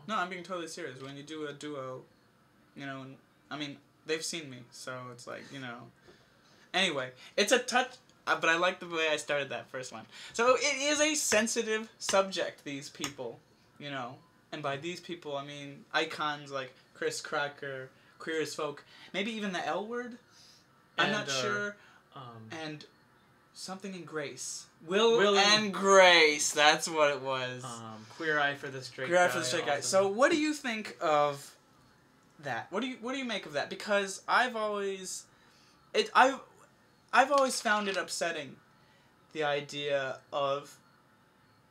No, I'm being totally serious. When you do a duo, you know, I mean, they've seen me, so it's like, you know. Anyway, it's a touch, but I like the way I started that first one. So it is a sensitive subject, these people, you know. And by these people, I mean icons like Chris Cracker, Queer as Folk, maybe even the L word. I'm not sure. And something in Grace. Will and Grace. That's what it was. Queer Eye for the Straight Guy. Queer Eye for the Straight Guy. So what do you think of that? What do you make of that? Because I've always found it upsetting, the idea of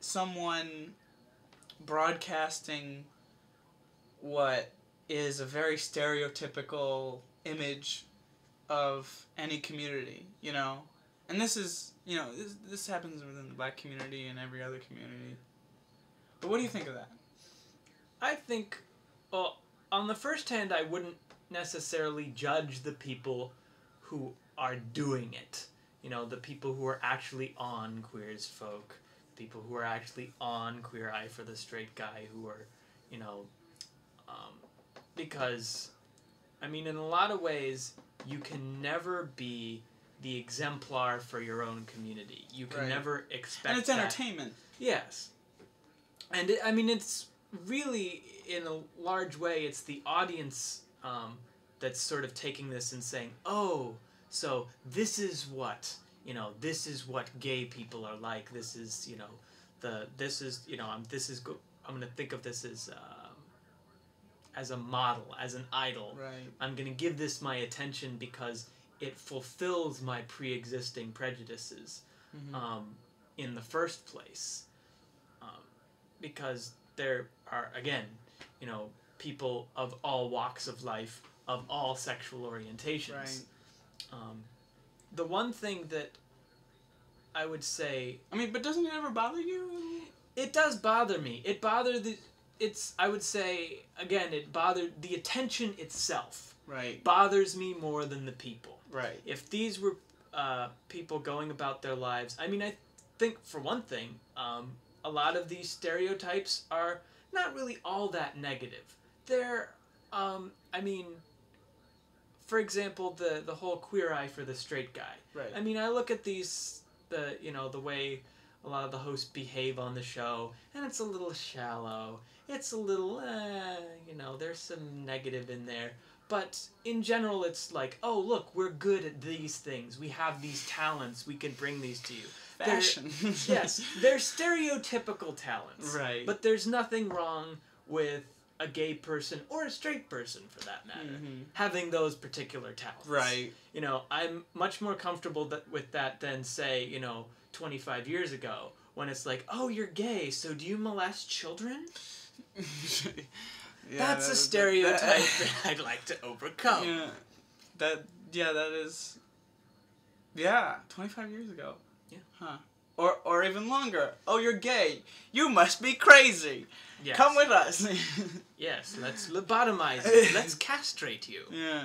someone broadcasting what is a very stereotypical image of any community, you know? And this is, you know, this happens within the black community and every other community. But what do you think of that? I think, well, on the first hand, I wouldn't necessarily judge the people who are doing it. You know, the people who are actually on Queer as Folk, people who are actually on Queer Eye for the Straight Guy, who are, you know, because, I mean, in a lot of ways, you can never be the exemplar for your own community. You can never expect And it's entertainment. Yes. And, I mean, it's really, in a large way, it's the audience that's sort of taking this and saying, oh, so this is what, you know, this is what gay people are like. This is, you know, I'm going to think of this as a model, as an idol. Right. I'm going to give this my attention because it fulfills my pre-existing prejudices in the first place. Because there are, again, you know, people of all walks of life, of all sexual orientations. Right. The one thing that I would say... I mean, but doesn't it ever bother you? It does bother me. It bothered I would say, again, it bothered the attention itself. Right. Bothers me more than the people. Right. If these were people going about their lives, I mean, I think, for one thing, a lot of these stereotypes are not really all that negative. They're, I mean, for example, the whole Queer Eye for the Straight Guy. Right. I mean, I look at these, the way a lot of the hosts behave on the show, and it's a little shallow. It's a little, there's some negative in there. But in general, it's like, oh, look, we're good at these things. We have these talents. We can bring these to you. Fashion. Yes, they're stereotypical talents. Right. But there's nothing wrong with a gay person, or a straight person for that matter, having those particular talents. Right. You know, I'm much more comfortable with that than, say, 25 years ago, when it's like, oh, you're gay, so do you molest children? That's a stereotype that I'd like to overcome. Yeah. That is... Yeah, 25 years ago. Yeah. Huh. Or even longer. Oh, you're gay. You must be crazy. Yes. Come with us. Yes, let's lobotomize you. Let's castrate you. Yeah.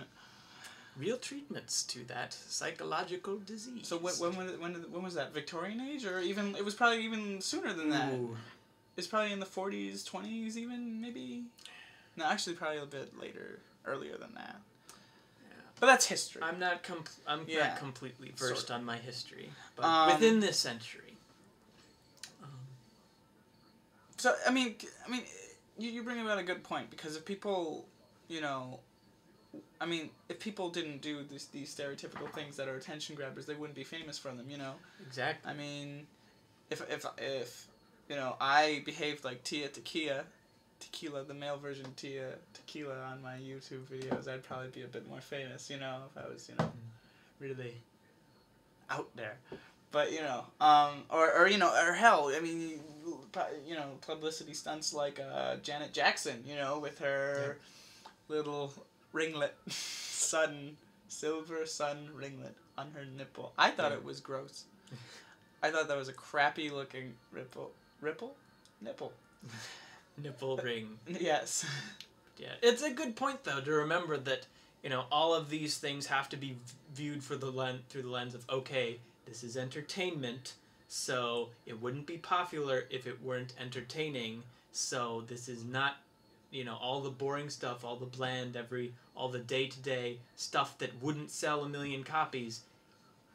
Real treatments to that psychological disease. So when was that? Victorian age? Or even... It was probably even sooner than that. Ooh. It's probably in the 40s, 20s even, maybe? No, actually probably a bit later. Earlier than that. Yeah. But that's history. I'm not completely versed on my history, but within this century. So I mean, you bring about a good point, because if people, if people didn't do these stereotypical things that are attention grabbers, they wouldn't be famous for them, Exactly. I mean, if I behaved like Tequila, the male version of Tequila on my YouTube videos, I'd probably be a bit more famous, if I was, really out there. But, or hell, I mean, publicity stunts like Janet Jackson, with her little ringlet, silver sun ringlet on her nipple. I thought it was gross. I thought that was a crappy looking nipple? Nipple ring. Yes. Yeah, it's a good point though to remember that all of these things have to be viewed through the lens of, okay, this is entertainment, so it wouldn't be popular if it weren't entertaining. So this is not all the boring stuff, all the bland, all the day-to-day stuff that wouldn't sell 1 million copies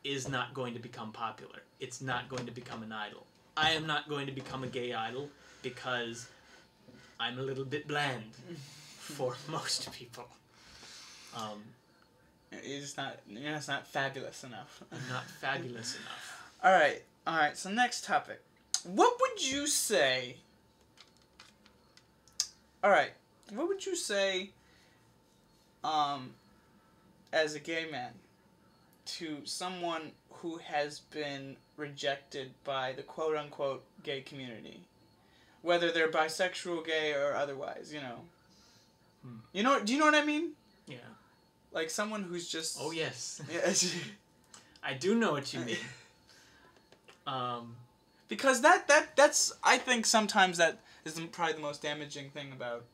is not going to become popular. It's not going to become an idol. I am not going to become a gay idol because I'm a little bit bland for most people. You're just not fabulous enough. I'm not fabulous enough. All right. So next topic. What would you say? All right. What would you say? As a gay man, to someone who has been rejected by the quote-unquote gay community, whether they're bisexual, gay, or otherwise, Do you know what I mean? Yeah. Like someone who's just... Oh, yes. Yeah. I do know what you mean. Because that's... I think sometimes that is probably the most damaging thing about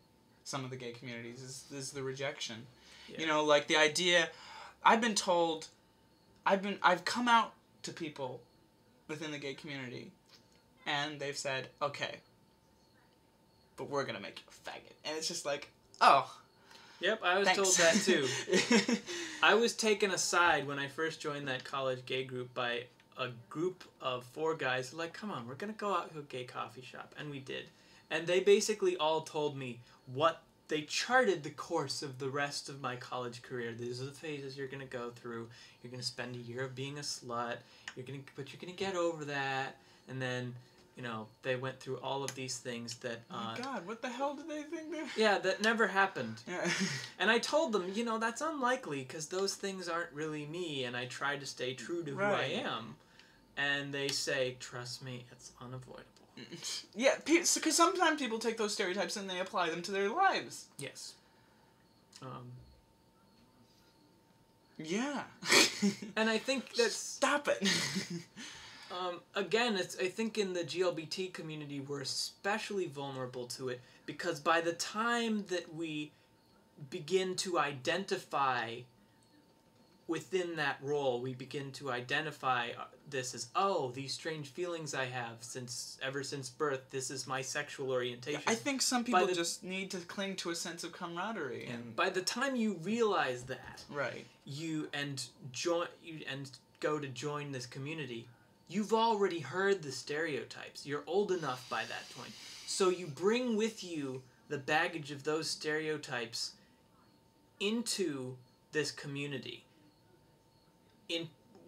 some of the gay communities is the rejection. Yeah. Like the idea... I've been told... I've come out to people within the gay community, and they've said, okay, but we're gonna make you a faggot. And it's just like, oh... Yep, I was told that too. I was taken aside when I first joined that college gay group by a group of 4 guys like, come on, we're going to go out to a gay coffee shop. And we did. And they basically all told me they charted the course of the rest of my college career. These are the phases you're going to go through. You're going to spend a year of being a slut. But you're going to get over that. And then... they went through all of these things that... oh my God, what the hell did they think? Yeah, that never happened. Yeah. And I told them, that's unlikely, because those things aren't really me, and I try to stay true to who I am. And they say, trust me, it's unavoidable. Yeah, because sometimes people take those stereotypes and they apply them to their lives. Yes. Yeah. And I think that's... Stop it. Again, I think in the GLBT community, we're especially vulnerable to it because by the time that we begin to identify within that role, we begin to identify this as, oh, these strange feelings I have ever since birth, this is my sexual orientation. I think some people just need to cling to a sense of camaraderie. And by the time you realize that, right, and go to join this community, you've already heard the stereotypes. You're old enough by that point. So you bring with you the baggage of those stereotypes into this community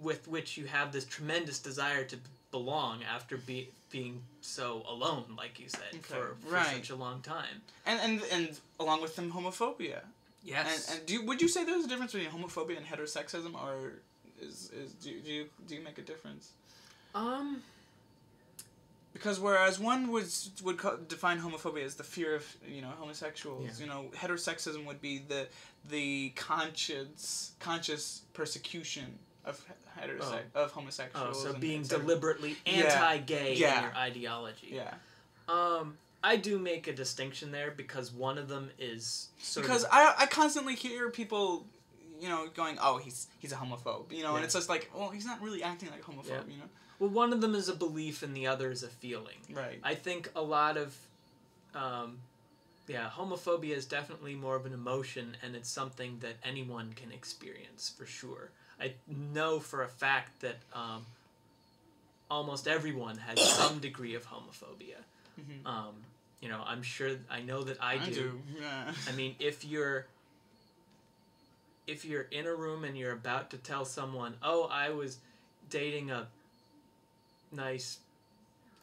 with which you have this tremendous desire to belong after being so alone, like you said, for such a long time. And along with them, homophobia. Yes. And would you say there's a difference between homophobia and heterosexism, or do you make a difference? Because whereas one would define homophobia as the fear of homosexuals, heterosexism would be the conscious persecution of homosexuals. So being deliberately anti-gay in your ideology. Yeah. I do make a distinction there because one of them is I constantly hear people going, oh, he's a homophobe, and it's just like, well, he's not really acting like a homophobe, Well, one of them is a belief and the other is a feeling. Right. I think a lot of, homophobia is definitely more of an emotion, and it's something that anyone can experience, for sure. I know for a fact that almost everyone has some degree of homophobia. Mm-hmm. I'm sure, I know that I do. Yeah. I mean, if you're in a room and you're about to tell someone, oh, I was dating a nice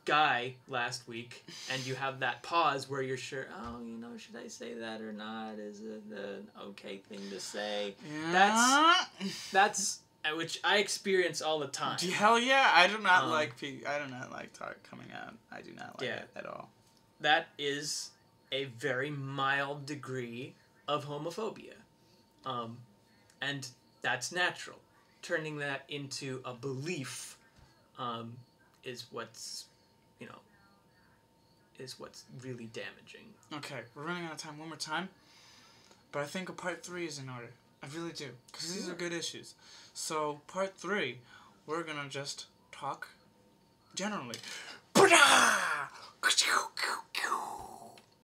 guy last week, and you have that pause where you're sure, oh, should I say that or not? Is it an okay thing to say? Yeah. That's which I experience all the time. Hell yeah, I do not like talk coming out. I do not like it at all. That is a very mild degree of homophobia. And that's natural. Turning that into a belief is what's really damaging. Okay, we're running out of time. One more time. But I think a part 3 is in order. I really do. Because these are good issues. So, part 3, we're going to just talk generally.